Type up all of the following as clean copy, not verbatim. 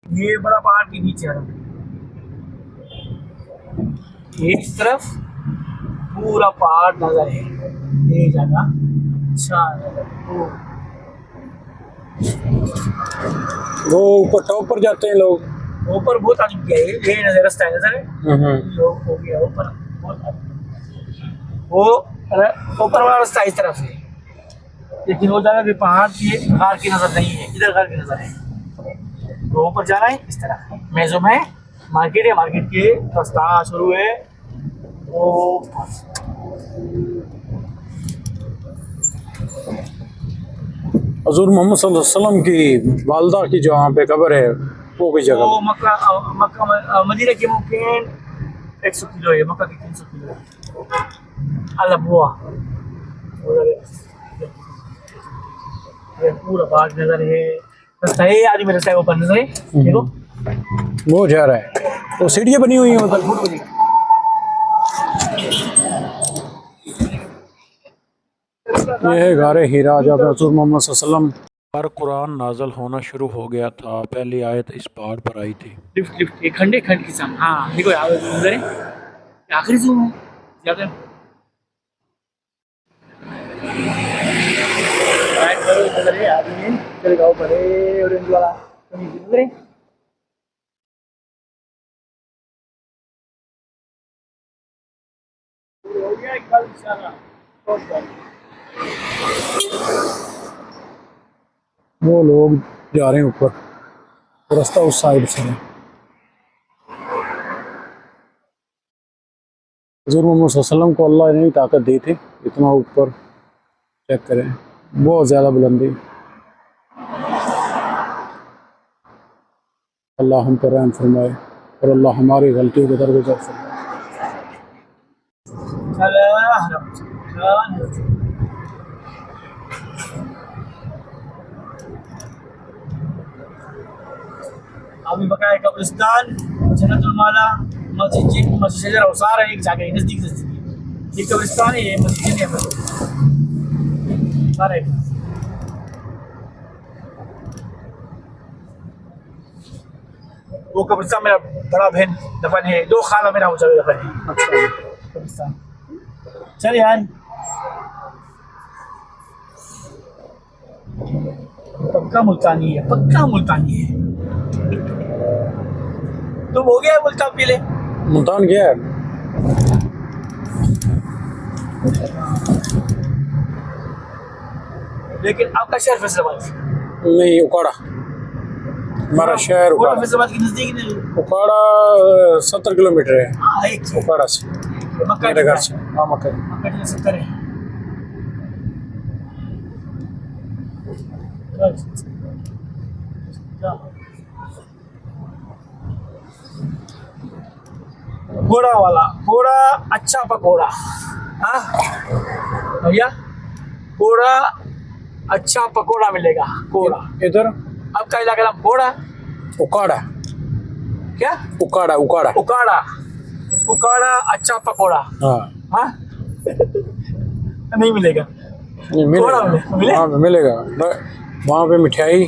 ये बड़ा पहाड़ के नीचे है, एक तरफ पूरा पहाड़ नजर है, ये जगह अच्छा है। वो ऊपर टॉप पर जाते हैं लोग। ऊपर बहुत आदमी गया है, ये नजर रास्ता है नजर है, लोग हो गया ऊपर बहुत वो ऊपर वाला रास्ता इस तरफ है, लेकिन वो जगह भी पहाड़ की घर की नजर नहीं है, इधर घर की नजर है। तो ऊपर जाना है इस तरफ, मेजो में मार्केट है, मार्केट के रास्ता शुरू है वो। हजूर मोहम्मद सल्लल्लाहु अलैहि वसल्लम की वालदा की जो वहाँ पे कब्र है वो कोई जगह। वो मक्का मदीना के मुमकिन 100 किलो है, मक्का के 300 किलो है। अल्लाह बुआ ये पूरा बाग नजर है, रास्ता है आदमी रास्ता है ऊपर नजर है, देखो वो जा रहा है, वो सीढ़ियाँ बनी हुई हैं उधर। ये है गारे हीरा जब हजूर मोहम्मद सल्लल्लाहु अलैहि वसल्लम पर कुरान नाजल होना शुरू हो गया था, पहली आयत इस पहाड़ पर आई थी। लिफ्ट लिफ्ट ये खंडे खंड की साम, हाँ देखो यहाँ नजर है, ये आखिरी जूम है ज्यादा नजर है, आदमी चले गाँव पर है ऑरेंज वाला नजर है। हो गया एक बार इंशाल्लाह। वो लोग जा रहे हैं ऊपर, रास्ता उस साइड से है। हजूर मोहम्मद सल्लल्लाहु अलैहि वसल्लम को अल्लाह ने ताकत दी थी, इतना ऊपर चेक करें, बहुत ज़्यादा बुलंदी। अल्लाह हम पर रहम फरमाए और अल्लाह हमारी गलतियों को दरगुजर फरमाए। अभी बकाया कब्रिस्तान, जन्नतुल माला, मस्जिद शजर औसार है, एक जगह है नजदीक नजदीक, ये कब्रिस्तान है, ये मस्जिद है, सारे वो कब्रिस्तान मेरा बड़ा बहन दफन है, दो खाला मेरा हो जाए दफन है। अच्छा कब्रिस्तान चल यार, पक्का मुल्तानी है, पक्का मुल्तानी है। तुम हो गया मुल्तान पीले? मुल्तान गया है? लेकिन आपका शहर फैसलाबाद नहीं, उकाड़ा हमारा शहर। उकाड़ा फैसलाबाद के नजदीक नहीं? उकाड़ा 70 किलोमीटर है। हाँ एक उकाड़ा से मक्का मेरे घर से। हाँ मक्का। मक्का 70 है। घोड़ा वाला घोड़ा, अच्छा पकौड़ा, हाँ भैया घोड़ा अच्छा पकौड़ा मिलेगा। घोड़ा इधर आपका इलाका नाम घोड़ा? उकाड़ा। क्या? उकाड़ा उकाड़ा उकाड़ा, उकाड़ा अच्छा पकौड़ा। हाँ हाँ नहीं मिलेगा? नहीं मिलेगा। मिलेगा? हाँ मिलेगा। वहाँ पे मिठाई,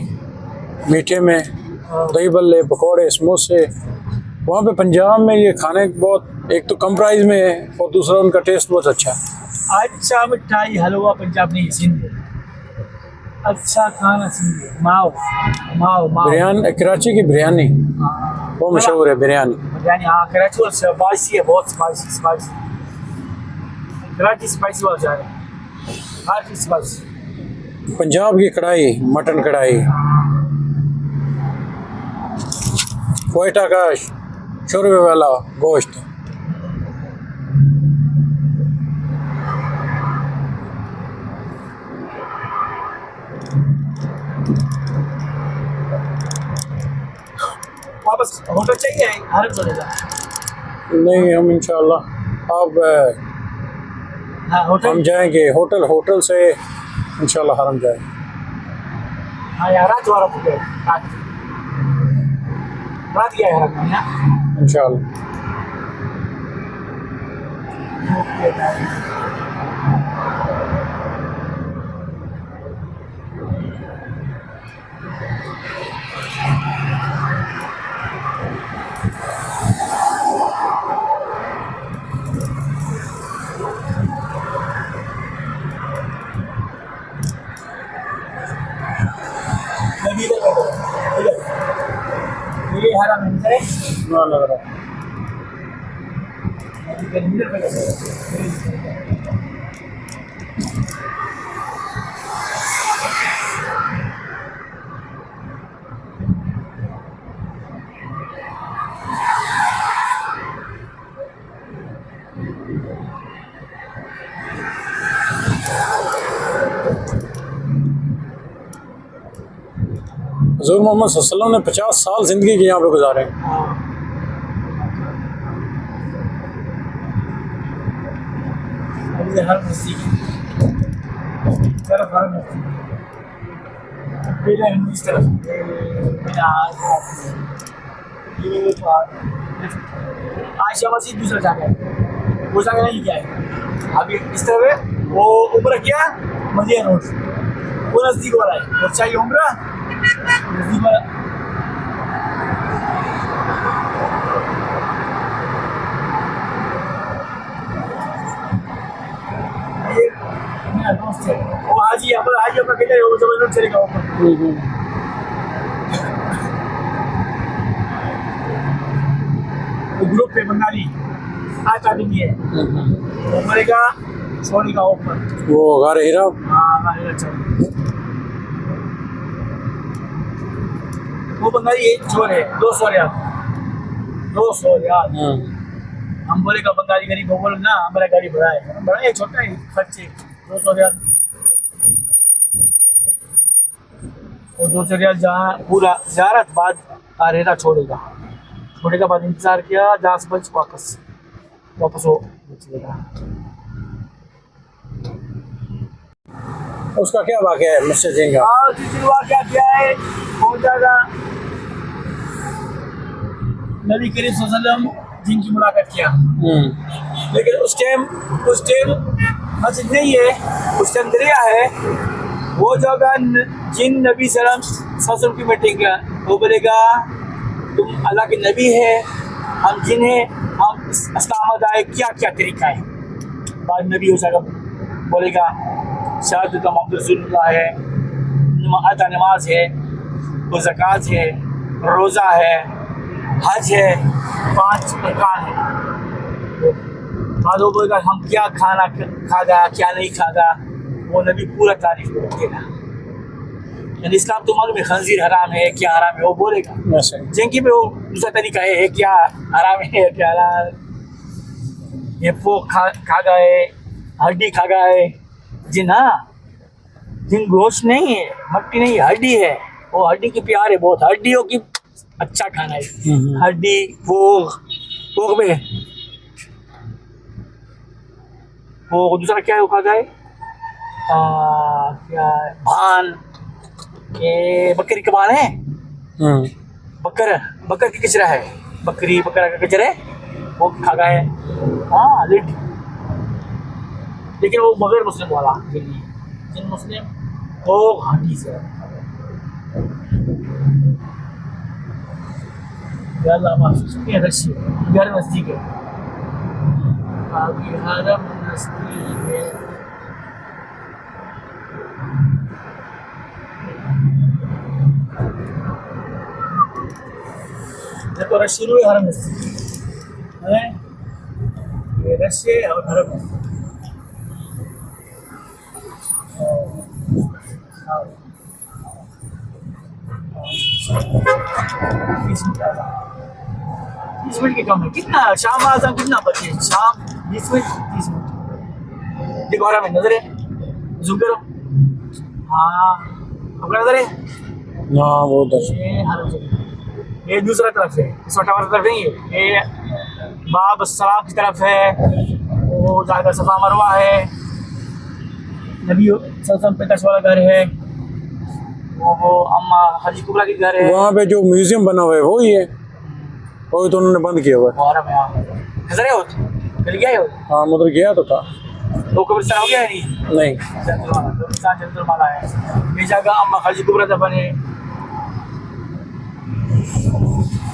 मीठे में दही बल्ले, पकौड़े, समोसे। वहाँ पे पंजाब में ये खाने बहुत, एक तो कम प्राइस में है और दूसरा उनका टेस्ट बहुत अच्छा है। अच्छा मिठाई हलवा पंजाब नहीं, सिंध। अच्छा खाना सिंध, माओ माओ माओ। बिरयानी, कराची की बिरयानी बहुत मशहूर है। बिरयानी बिरयानी हाँ, कराची वाला स्पाइसी है, बहुत स्पाइसी स्पाइसी। कराची स्पाइसी वाला जा रहा है, हर चीज स्पाइसी। पंजाब की कढ़ाई, मटन कढ़ाई, कोयटा का शोरबे वाला गोश्त। वापस होटल चाहिए हर चलेगा? नहीं, हम इंशाल्लाह अब हाँ होटल हम जाएंगे होटल, होटल से इंशाल्लाह हरम जाएंगे। हाँ यार रात वाला बुक है, रात गया है हरम में इंशाल्लाह। ये हरा मंदिर है ना लग रहा है। मंदिर पे कैसे है? हज़रत मोहम्मद सल्लल्लाहु अलैहि वसल्लम ने 50 साल ज़िंदगी के यहाँ पे गुजारे। अभी हर मस्जिद तरफ हर मस्जिद पहले हिंदू इस तरफ ये आयशा मस्जिद दूसरा जगह है, वो जगह नहीं क्या है अभी इस तरफ है। वो ऊपर क्या मदीना रोड वो नजदीक वाला है, और चाहिए उम्रा नजदीक वाला। ये मेरा दोस्त है, वो हाजी अपना कहते हैं वो जब चलेगा ऊपर। वो ग्रुप पे बंगाली आज आदमी है, वो मरेगा सोनी का ऊपर वो गारे हीरा। हाँ अच्छा। वो बंगाली चोर है, 200 रियाल 200 रियाल। हम बोलेगा बंगाली गरीब, वो बोले ना हमारा गाड़ी बड़ा है छोटा है खर्चे 200 रियाल। और 200 रियाल जहाँ पूरा ज़ियारत बाद आरेरा छोड़ेगा बाद इंतजार किया 10 बज वापस हो चलेगा। उसका क्या वाक़या है मस्जिद जिन का? क्या है बहुत ज़्यादा नबी करीम सल्लल्लाहु अलैहि वसल्लम जिनकी मुलाकात किया, लेकिन उस टाइम मस्जिद नहीं है, उस टाइम दरिया है। वो जगह जिन नबी सल्लल्लाहु अलैहि वसल्लम की मीटिंग का, वो बोलेगा तुम अल्लाह के नबी है, हम जिन हैं, हम इस्लाम आए क्या क्या तरीका है। बाद नबी हो सका बोलेगा शहादत मोहम्मद रसूलुल्लाह है, नमाज है, वो ज़कात है, रोज़ा है, हज है, 5 अरकान है। बाद वो बोलेगा हम क्या खाना खागा क्या नहीं खागा, वो नबी पूरा तारीफ करेगा। यानी इस्लाम तो मालूम है खंजीर हराम है क्या हराम है, वो बोलेगा। जिनकी पे वो दूसरा तरीका है क्या हराम है क्या हलाल। ये पोक खा गए, हड्डी खा गए जिन, हाँ जिन गोश्त नहीं है, मट्टी नहीं, हड्डी है, वो हड्डी की प्यार है बहुत, हड्डियों की अच्छा खाना है। हड्डी पोक में वो दूसरा क्या है वो खा गए क्या भान, ये बकरी का बाल है, बकर की कचरा है, बकरा का कचरा है वो खा गए। हाँ लेकिन वो बगैर मुस्लिम वाला जिन मुस्लिम वो हाथी से रशी घर नजदीक है, हरम नजदीक है। देखो रशी हुए हरम है, ये रशी और हरम तीस मिनट के कम है। कितना शाम आज़ान कितना बचे? शाम 20 मिनट 30 मिनट। देखो हरम है, नजर है, जूम करो। हाँ अपना नजर है ना, वो उधर ये हरम से, ये दूसरा तरफ है, इस टावर तरफ नहीं है, ये बाब सलाम की तरफ है, वो जाकर सफा मरवा है, नबी सल्लम पे तश वाला घर है, वो अम्मा हाजी कुबरा की घर है। वहाँ पे जो म्यूजियम बना हुआ है वो ही है, वो तो उन्होंने बंद किया हुआ है। और नजर है मिल गया है। हाँ उधर गया तो था। तो कब्रिस्तान हो गया है नहीं कब्रिस्तान जंतुलमाला है, ये जगह अम्मा हाजी कुबरा दफन है।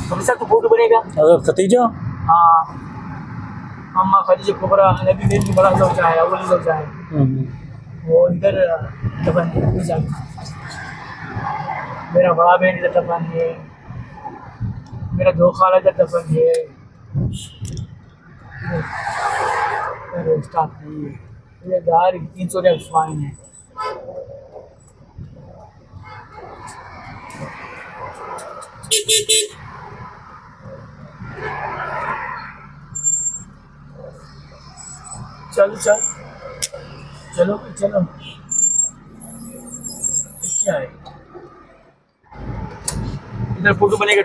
कब्रिस्तान तो फोटो बनेगा हज़रत खतीजा। हाँ अम्मा खदीजा कुबरा नबी बेन की बड़ा ज़ौजा है, अव्वल ज़ौजा है, वो इधर दफन है। मेरा बड़ा बहन इधर दफन है। मेरा दो खाला का दफन है, स्टाफ नहीं है, ये 300 रियाल फाइन है। चलो चल चलो चलो, क्या है इधर फोटो बनेगा।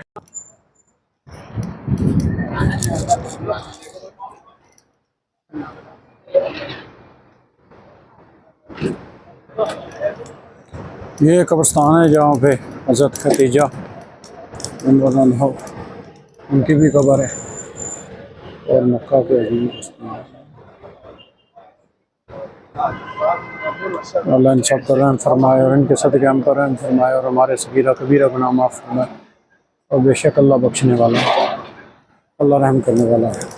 ये कब्रिस्तान है जहाँ पे हज़रत खदीजा रज़ियल्लाहु अन्हा उनकी भी कब्र है, और मक्का के अजीम अल्लाह इन सब पर रहम फरमाए और इनके सदक़े हम पर रहम फरमाए और हमारे सगीरा कबीरा गुनाह माफ़ फरमाए। और बेशक अल्लाह बख्शने वाला है, अल्लाह रहम करने वाला है।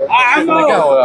क्या होगा?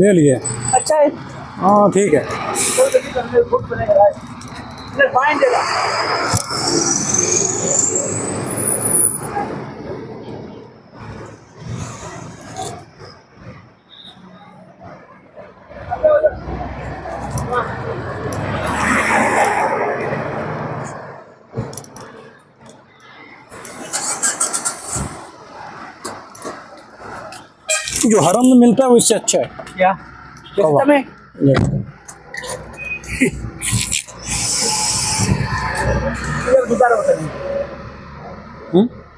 ले लिए। अच्छा है, हाँ ठीक है। फाइन देगा। जो हरम में मिलता है वो इससे अच्छा है। क्या कवा। में गुजारा होता है,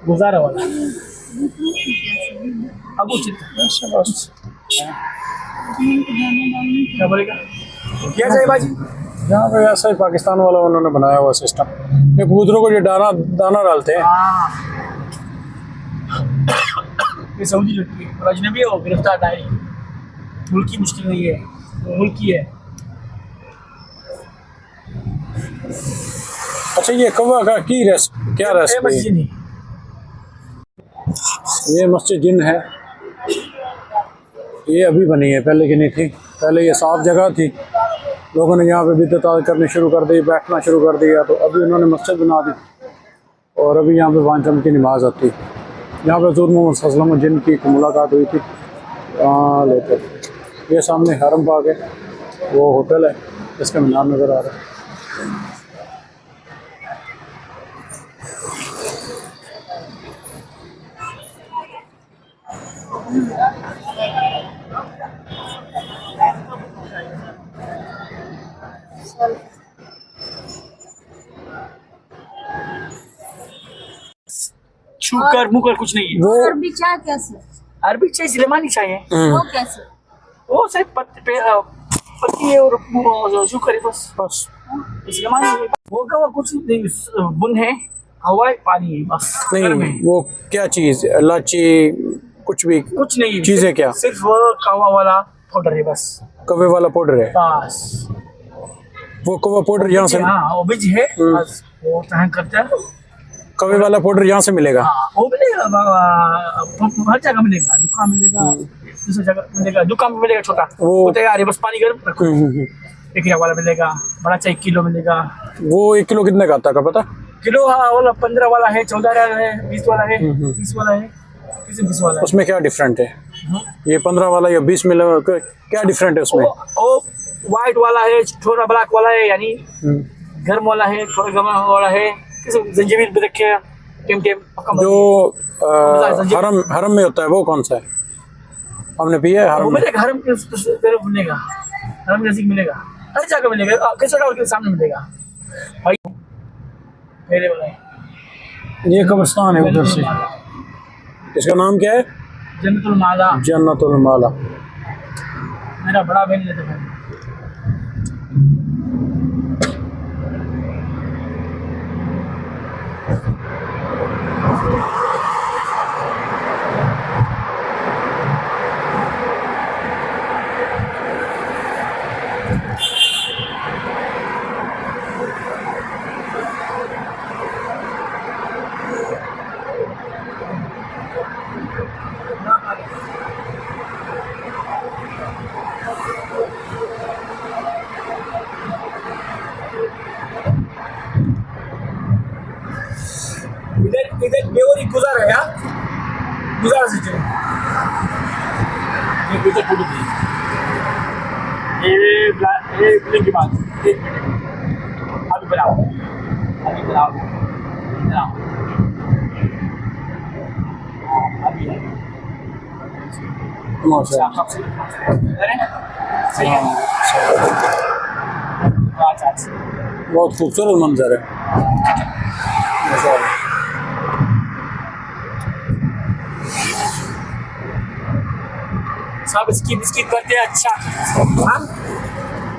गुजारा वाला अब क्या बोलेगा, क्या सही बाजी। यहाँ पे ऐसा ही पाकिस्तान वाला उन्होंने बनाया हुआ सिस्टम, ये कबूतरों को जो दाना दाना डालते हैं। ये सऊदी लड़की है और अजनबी हो, गिरफ्तार डायरी, मुल्क की मुश्किल नहीं है, मुल्क की है। अच्छा ये कौवा का की क्या रेसिपी है? मस्जिद नहीं, ये मस्जिद जिन है, ये अभी बनी है, पहले की नहीं थी। पहले ये साफ जगह थी, लोगों ने यहाँ पे बिदअत करनी शुरू कर दी, बैठना शुरू कर दिया, तो अभी उन्होंने मस्जिद बना दी और अभी यहाँ पे 5 टाइम की नमाज आती है। यहाँ पे हज़रत मोहम्मद सल्लल्लाहु अलैहि वसल्लम जिनकी मुलाकात हुई थी लेकर। ये सामने हरम पाक है, वो होटल है, इसका मीनार नज़र आ रहा है। शुगर मुकर कुछ नहीं है। वो अरबी चाय कैसे? अरबी चाय सिलेमानी चाय है, वो कैसे? वो सिर्फ पत्ती है और वो शुगर है बस। बस सिलेमानी है। वो का वो कुछ नहीं, बुन है, हवा है, पानी है बस। गर्म है। नहीं, वो क्या चीज, इलायची कुछ भी कुछ नहीं है। चीजें क्या? सिर्फ कवा वाला पाउडर है बस। कवे वाला पाउडर है, बस वो कवा पाउडर यहाँ से, हाँ वो बीज है बस, वो तहन करते हैं। कवे वाला पाउडर यहाँ से मिलेगा? हाँ वो मिलेगा, हर जगह मिलेगा, दुकान मिलेगा, दूसरी जगह मिलेगा, दुकान में मिलेगा छोटा, वो तैयार है, बस पानी गर्म रखो। 1 किलो वाला मिलेगा, बड़ा चाहिए 1 किलो मिलेगा। वो 1 किलो कितने का आता है पता? किलो हाँ वाला 15 वाला है, 14 वाला है, 20 वाला है, 30 वाला है, 20 वाला है। उसमें क्या डिफरेंट है? ये 15 वाला या 20 मिला, क्या डिफरेंट है उसमें? वो व्हाइट वाला है, थोड़ा ब्लैक वाला है, यानी गर्म वाला है, थोड़ा गर्म वाला है, किसी जंजीबील भी रखे हैं, टेम जो हरम में होता है वो कौन सा है? हमने पिया है वो हरम में? मिलेगा, हरम के तरफ मिलेगा, हरम नजदीक मिलेगा, हर जगह मिलेगा, किसी के सामने मिलेगा भाई। मेरे वाला है, ये कब्रिस्तान है उधर से, इसका नाम क्या है? जन्नतुल माला। जन्नतुल माला। मेरा बड़ा बहन लेते हैं। इधर बेवरी गुजार है यार, गुजार से चलो। ये गुजर फोटो दी, ये फिल्म की बात, 1 मिनट अभी बनाओ, अभी बनाओ, बनाओ अभी है। माशाल्लाह। सही है। अच्छा बहुत खूबसूरत मंजर है माशाल्लाह। सब स्किप स्किप करते हैं, अच्छा हाँ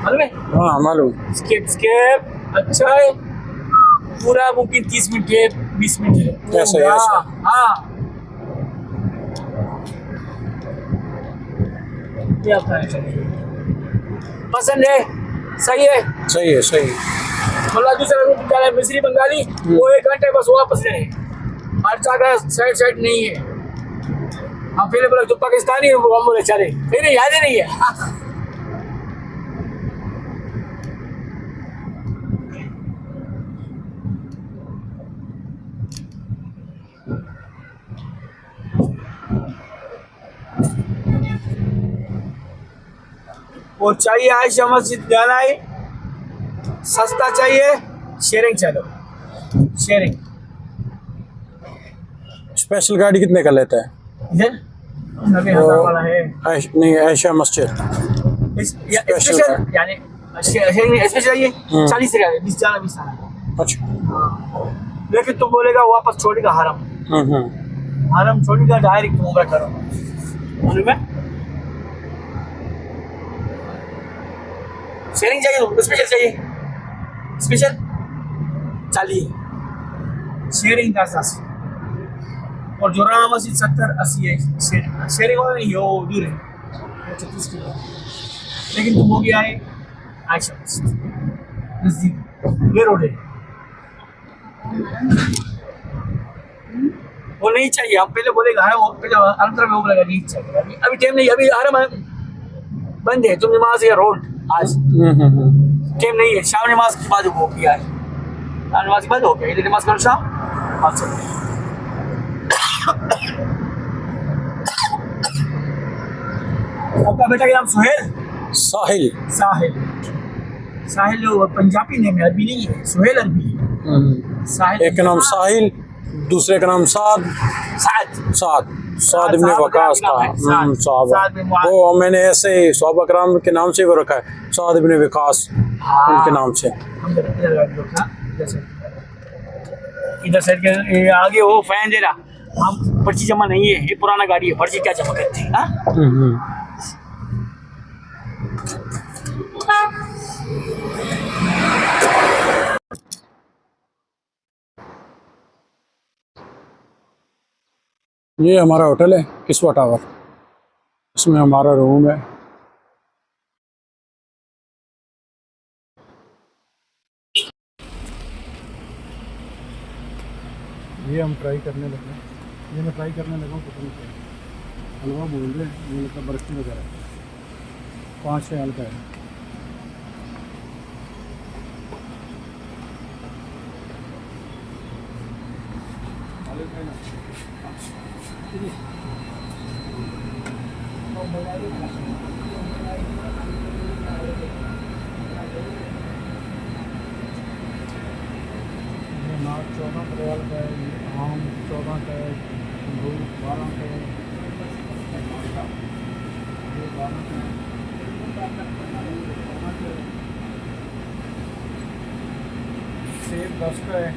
मालूम है, हाँ मालूम। स्किप स्किप अच्छा है, पूरा मुमकिन 30 मिनट है, 20 मिनट है, ऐसा है, ऐसा। हाँ क्या पसंद है, सही है, सही है, सही है। मतलब दूसरा रूट निकाला है मिस्री बंगाली, वो 1 घंटे बस वापस ले, हर जगह साइड नहीं है। हम पहले बोला तो पाकिस्तानी है, वो हम बोले चले, फिर याद ही नहीं है। वो चाहिए आयशा मस्जिद जाना है, सस्ता चाहिए, शेयरिंग चलो, शेयरिंग। स्पेशल गाड़ी कितने का लेता है? इधर 90,000 वाला है। नहीं, ऐशा मस्जिद स्पेशल यानी स्पेशल चाहिए 40 का, 20 जाना 20 आना। अच्छा। लेकिन तुम बोलेगा वापस छोड़ेगा हरम, हरम छोड़ेगा डायरेक्ट तुम उम्र करो, मालूम है? शेयरिंग चाहिए, स्पेशल चाहिए, स्पेशल चाहिए, शेयरिंग 10 और जोराना मस्जिद 70-80 है, शेयरिंग वाला नहीं, वो दूर है, 36 किलो। लेकिन तुम हो गया है आयशा मस्जिद नजदीक, ये रोड है, वो नहीं चाहिए। हम पहले बोलेगा है, वो पहले अंतर में वो बोलेगा नहीं चाहिए, अभी टाइम नहीं, अभी हरम बंद है, तुम नमाज या रोड आज टाइम नहीं है, शाम नमाज के बाद हो गया है, नमाज के बाद हो गया, इधर नमाज करो शाम। आपका बेटा का नाम सुहेल? साहिल। साहिल, साहिल पंजाबी नेम है, अरबी नहीं है, सुहेल अरबी है। साहिल, एक का नाम साहिल, दूसरे का नाम साद। साद इब्ने वकास था। साहबा, वो मैंने ऐसे ही सहाबा कराम के नाम से वो रखा है, साद इब्ने वकास उनके नाम से। इधर साइड के आगे वो फैन दे रहा, हम पर्ची जमा नहीं है, ये पुराना गाड़ी है, पर्ची क्या जमा करते हैं? हाँ? ये हमारा होटल है किस्वा टावर, इसमें हमारा रूम है। ये हम ट्राई करने लगे, ये मैं ट्राई करने लगा हूँ, पता नहीं क्या हलवा बोल रहे हैं, ये मतलब बर्फी वगैरह 5 रियाल का है। नाच 14 रियाल का है, आम 14 का है, अंगूर 12 का है, ये 12 का है, सेब 10 का है।